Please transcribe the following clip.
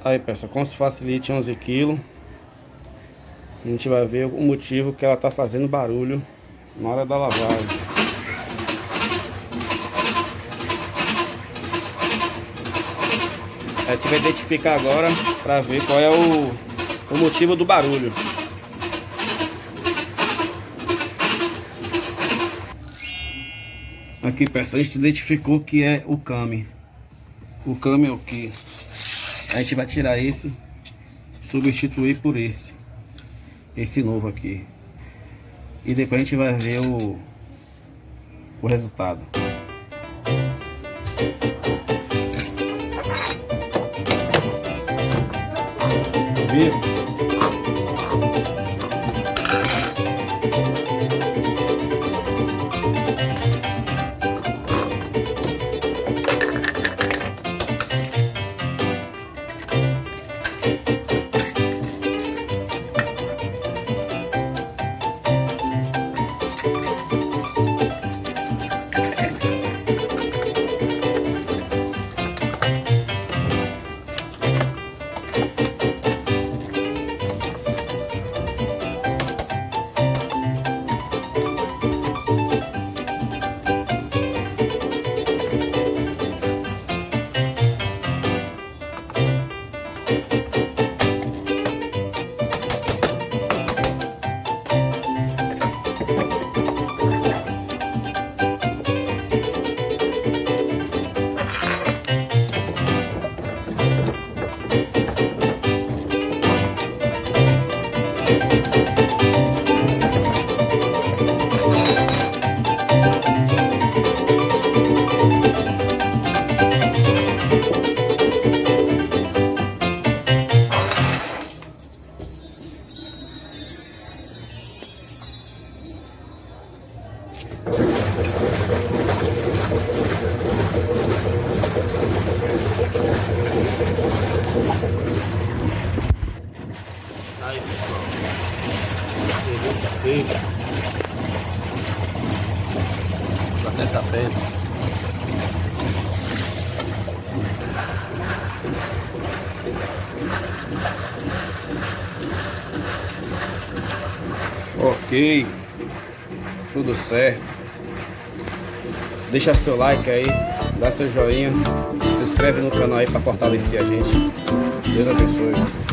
Aí pessoal, com esse facilite 11 kg. A gente vai ver o motivo que ela tá fazendo barulho na hora da lavagem. A gente vai identificar agora para ver qual é o motivo do barulho. Aqui pessoal, a gente identificou que é o came. O came é o que? A gente vai tirar esse, substituir por esse novo aqui, e depois a gente vai ver o resultado. Viu? Aí pessoal, serviço feito nessa peça. Ok, tudo certo. Deixa seu like aí, dá seu joinha, se inscreve no canal aí para fortalecer a gente. Deus abençoe.